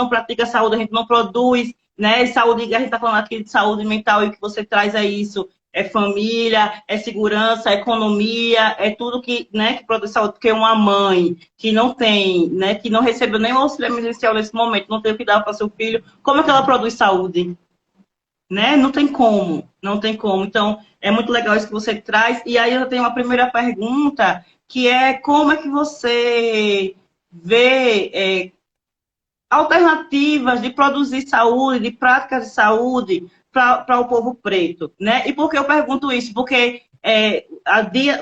pratica saúde, a gente não produz, né? Saúde, a gente está falando aqui de saúde mental e o que você traz é isso. É família, é segurança, é economia, é tudo que, né, que produz saúde, porque uma mãe que não tem, né, que não recebeu nem o auxílio emergencial nesse momento, não tem o que dar para seu filho, como é que ela produz saúde? Né? Não tem como, não tem como. Então, é muito legal isso que você traz. E aí eu tenho uma primeira pergunta, que é como é que você vê alternativas de produzir saúde, de práticas de saúde para o povo preto, né? E por que eu pergunto isso? Porque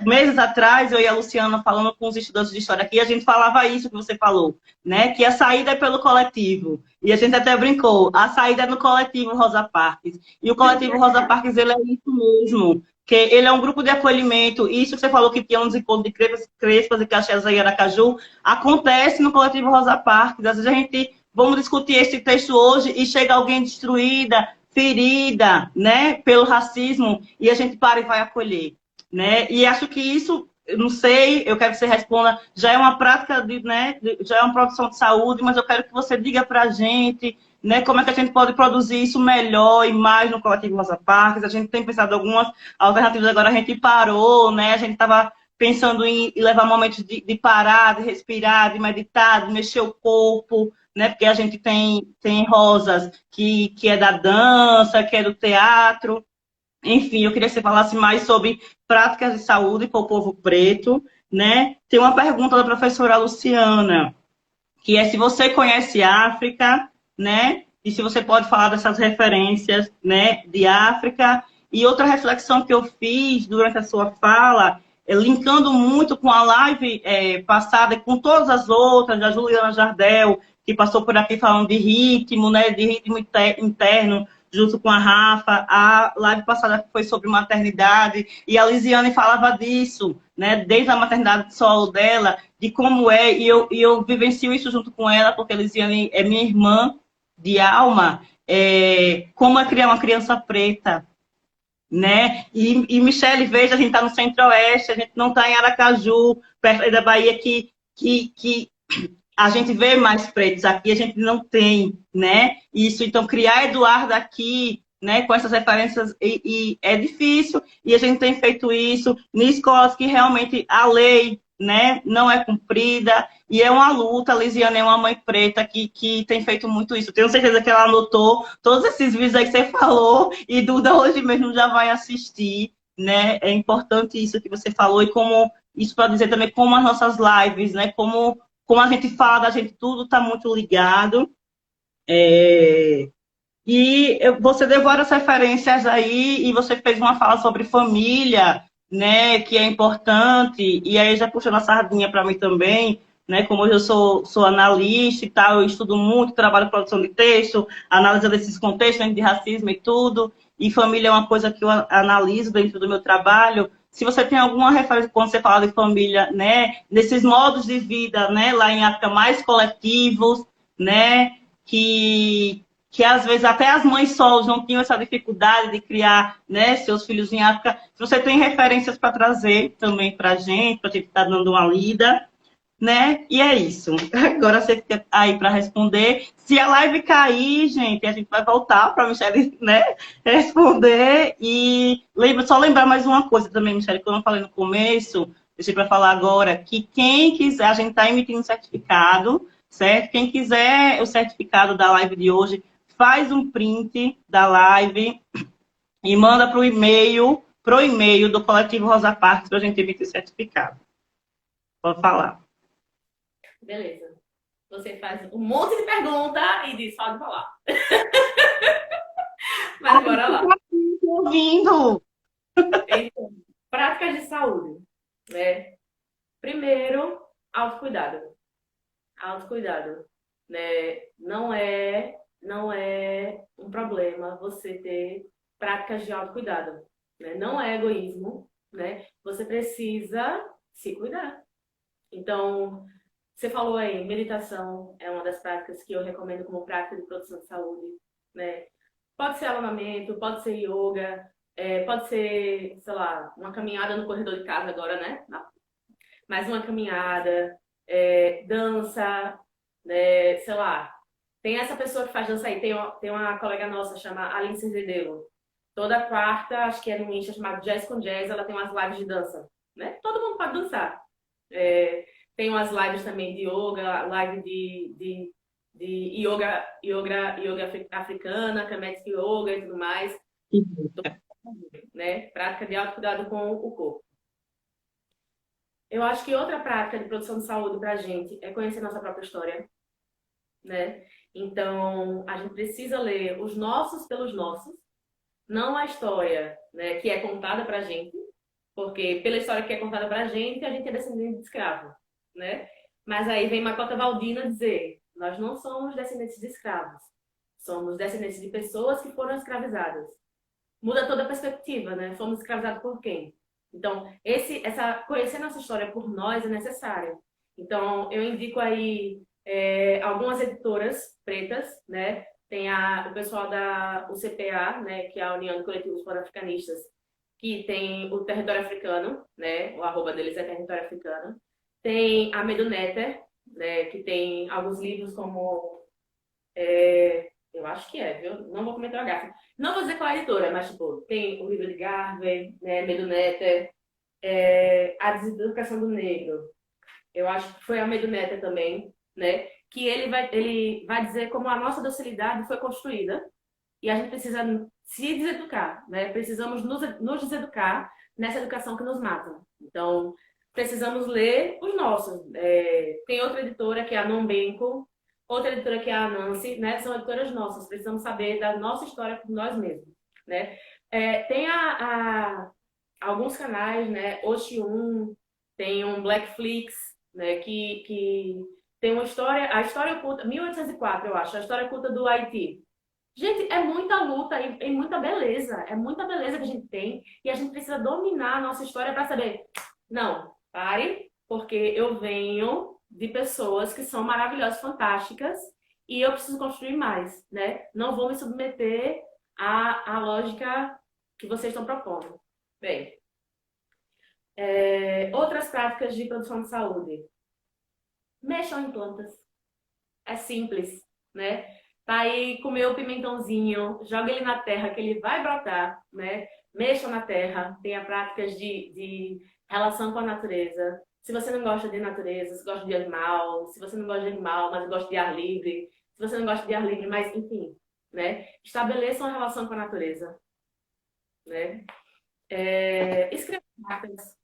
meses atrás, eu e a Luciana falando com os estudantes de história aqui, a gente falava isso que você falou, né? Que a saída é pelo coletivo. E a gente até brincou, a saída é no coletivo Rosa Parques. E o coletivo Rosa Parques, ele é isso mesmo. Que ele é um grupo de acolhimento. Isso que você falou que tinha uns encontros de Crespas e Caxias em Aracaju, acontece no coletivo Rosa Parques. Às vezes a gente vamos discutir esse texto hoje e chega alguém destruída, ferida, né, pelo racismo, e a gente para e vai acolher, né? E acho que isso, eu não sei, eu quero que você responda, já é uma prática, né, já é uma produção de saúde, mas eu quero que você diga para a gente né? Como é que a gente pode produzir isso melhor e mais no Coletivo Rosa Parques. A gente tem pensado em algumas alternativas, agora a gente parou, né? A gente estava pensando em levar momentos de parar, de respirar, de meditar, de mexer o corpo, né? Porque a gente tem Rosas que é da dança, que é do teatro. Enfim, eu queria que você falasse mais sobre práticas de saúde para o povo preto, né? Tem uma pergunta da professora Luciana, que é se você conhece África, né? E se você pode falar dessas referências, né, de África. E outra reflexão que eu fiz durante a sua fala, linkando muito com a live passada e com todas as outras, da Juliana Jardel, que passou por aqui falando de ritmo, né, de ritmo interno, junto com a Rafa. A live passada foi sobre maternidade, e a Lisiane falava disso, né, desde a maternidade solo dela, de como é, e eu vivencio isso junto com ela, porque a Lisiane é minha irmã de alma, como é criar uma criança preta, né? E Michele, veja, a gente está no Centro-Oeste, a gente não está em Aracaju, perto da Bahia, que a gente vê mais pretos aqui, a gente não tem, né? Isso, então, criar Eduardo aqui, né, com essas referências, e é difícil, e a gente tem feito isso em escolas que realmente a lei, né, não é cumprida, e é uma luta. A Lisiane é uma mãe preta que tem feito muito isso. Tenho certeza que ela anotou todos esses vídeos aí que você falou, e Duda hoje mesmo já vai assistir, né? É importante isso que você falou, e como isso para dizer também como as nossas lives, né, como a gente fala da gente, tudo está muito ligado. Você deu várias referências aí, e você fez uma fala sobre família, né, que é importante, e aí já puxando a sardinha para mim também, né, como eu sou analista e tal, eu estudo muito, trabalho em produção de texto, análise desses contextos, né, de racismo e tudo, e família é uma coisa que eu analiso dentro do meu trabalho. Se você tem alguma referência, quando você fala de família, né, nesses modos de vida, né, lá em África, mais coletivos, né, que às vezes até as mães solos não tinham essa dificuldade de criar, né, seus filhos em África. Se você tem referências para trazer também para a gente estar dando uma lida, né? E é isso. Agora você fica aí para responder. Se a live cair, gente, a gente vai voltar para a Michelle, né, responder. E só lembrar mais uma coisa também, Michelle, que eu não falei no começo, deixei para falar agora, que quem quiser, a gente está emitindo certificado, certo? Quem quiser o certificado da live de hoje, faz um print da live e manda pro e-mail do Coletivo Rosa Parques para a gente emitir o certificado. Pode falar. Beleza. Você faz um monte de pergunta e diz, pode falar. Mas bora lá. Ouvindo. Então, práticas de saúde, né? Primeiro, autocuidado. Autocuidado, né? Não é um problema você ter práticas de autocuidado, né? Não é egoísmo, né? Você precisa se cuidar. Então, você falou aí, meditação é uma das práticas que eu recomendo como prática de produção de saúde, né? Pode ser alongamento, pode ser yoga, pode ser, sei lá, uma caminhada no corredor de casa agora, né? Mais uma caminhada, dança, né? Sei lá. Tem essa pessoa que faz dança aí, tem uma colega nossa, chama Aline Cerzedelo. Toda quarta, acho que é no Insta, chamado Jazz com Jazz, ela tem umas lives de dança, né? Todo mundo pode dançar. Tem umas lives também de yoga, live de yoga africana, Kemetic Yoga e tudo mais, né? Prática de autocuidado com o corpo. Eu acho que outra prática de produção de saúde pra gente é conhecer nossa própria história, né? Então, a gente precisa ler os nossos pelos nossos, não a história, né, que é contada pra gente, porque pela história que é contada pra gente, a gente é descendente de escravo, né? Mas aí vem Macota Valdina dizer, nós não somos descendentes de escravos, somos descendentes de pessoas que foram escravizadas. Muda toda a perspectiva, né? Fomos escravizados por quem? Então, conhecer nossa história por nós é necessário. Então, eu indico aí algumas editoras pretas, né? Tem o pessoal da UCPA, né? Que é a União de Coletivos Pan-Africanistas, que tem o Território Africano, né? O arroba deles é Território Africano. Tem a Meduneter, né? Que tem alguns livros como Eu acho que é, viu? Não vou cometer o gafe. Não vou dizer qual é a editora, mas, tipo, tem o livro de Garvey, né, Medo Netter, A Deseducação do Negro. Eu acho que foi a Medo Netter também, né? Que ele vai dizer como a nossa docilidade foi construída e a gente precisa se deseducar, né? Precisamos nos deseducar nessa educação que nos mata. Então, precisamos ler os nossos. Tem outra editora que é a Non Benco, outra editora que é a Nancy, né? São editoras nossas. Precisamos saber da nossa história por nós mesmos, né? Tem alguns canais, né? Oxium, tem um Blackflix, né? Que tem uma história, a história oculta, 1804, eu acho, a história oculta do Haiti. Gente, é muita luta e muita beleza. É muita beleza que a gente tem. E a gente precisa dominar a nossa história para saber. Não, pare, porque eu venho de pessoas que são maravilhosas, fantásticas, e eu preciso construir mais, né? Não vou me submeter à lógica que vocês estão propondo. Bem, outras práticas de produção de saúde. Mexam em plantas. É simples, né? Tá aí, comeu o pimentãozinho, joga ele na terra que ele vai brotar, né? Mexa na terra, tenha práticas de relação com a natureza. Se você não gosta de natureza, se gosta de animal, se você não gosta de animal, mas gosta de ar livre, se você não gosta de ar livre, mas enfim, né? Estabeleça uma relação com a natureza, né? Escreva cartas,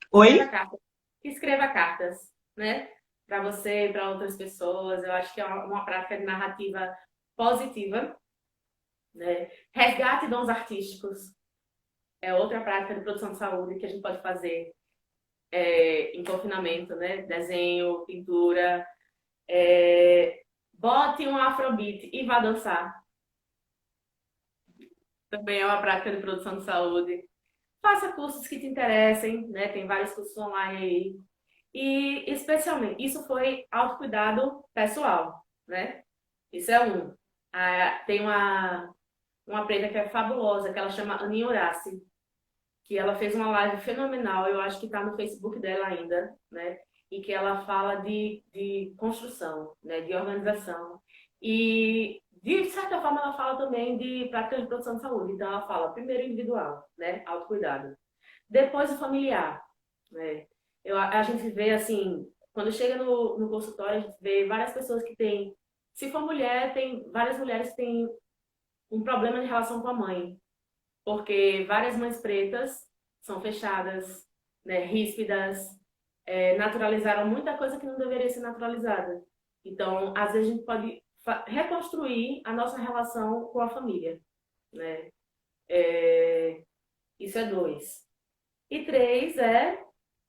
escreva Oi? cartas, escreva cartas, né? Para você, para outras pessoas. Eu acho que é uma prática de narrativa positiva, né? Resgate dons artísticos é outra prática de produção de saúde que a gente pode fazer em confinamento, né? Desenho, pintura. Bote um afrobeat e vá dançar. Também é uma prática de produção de saúde. Faça cursos que te interessem, né? Tem vários cursos online aí. E, especialmente, isso foi autocuidado pessoal, né? Isso é um. Tem uma preta que é fabulosa, que ela chama Aninha Horace, que ela fez uma live fenomenal, eu acho que está no Facebook dela ainda, né? E que ela fala de construção, né? De organização. E, de certa forma, ela fala também de práticas de produção de saúde. Então, ela fala primeiro individual, né? Autocuidado. Depois o familiar, né? A gente vê, assim, quando chega no consultório, a gente vê várias pessoas que têm... Se for mulher, tem várias mulheres que têm um problema de relação com a mãe, porque várias mães pretas são fechadas, né, ríspidas, naturalizaram muita coisa que não deveria ser naturalizada. Então, às vezes a gente pode reconstruir a nossa relação com a família, né? Isso é dois. E três é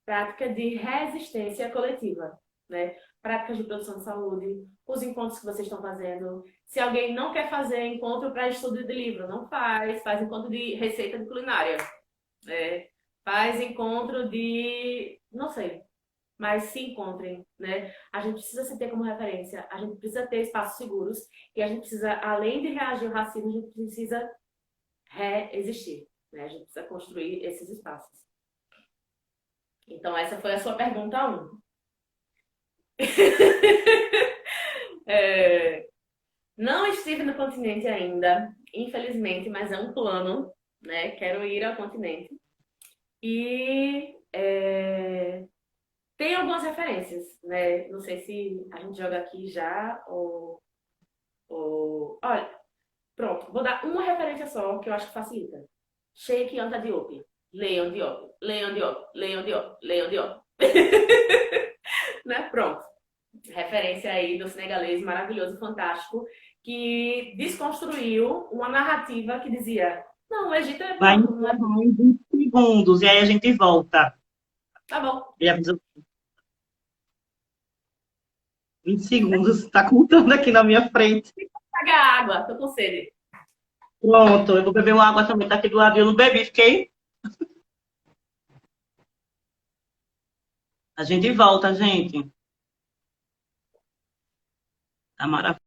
prática de resistência coletiva, né? Práticas de produção de saúde, os encontros que vocês estão fazendo. Se alguém não quer fazer encontro para estudo de livro, não faz. Faz encontro de receita de culinária. Né? Faz encontro de... não sei. Mas se encontrem, né? A gente precisa se ter como referência. A gente precisa ter espaços seguros. E a gente precisa, além de reagir ao racismo, a gente precisa reexistir. Né? A gente precisa construir esses espaços. Então, essa foi a sua pergunta 1. Não estive no continente ainda, infelizmente, mas é um plano, né? Quero ir ao continente. E tem algumas referências, né? Não sei se a gente joga aqui já ou... Olha, pronto, vou dar uma referência só que eu acho que facilita. Sheikh Anta Diop. Leon Diop, Leon Diop, Leon Diop, Leon Diop. Né? Pronto. Referência aí do senegalês maravilhoso, fantástico, que desconstruiu uma narrativa que dizia: não, o Egito é Vai pronto, não é? encerrar em 20 segundos e aí a gente volta. Tá bom. Ele avisou 20 segundos, está contando aqui na minha frente. Paga água, tô com sede. Pronto, eu vou beber uma água também, tá aqui do lado. Eu não bebi, fiquei. A gente volta, gente. Tá maravilhoso.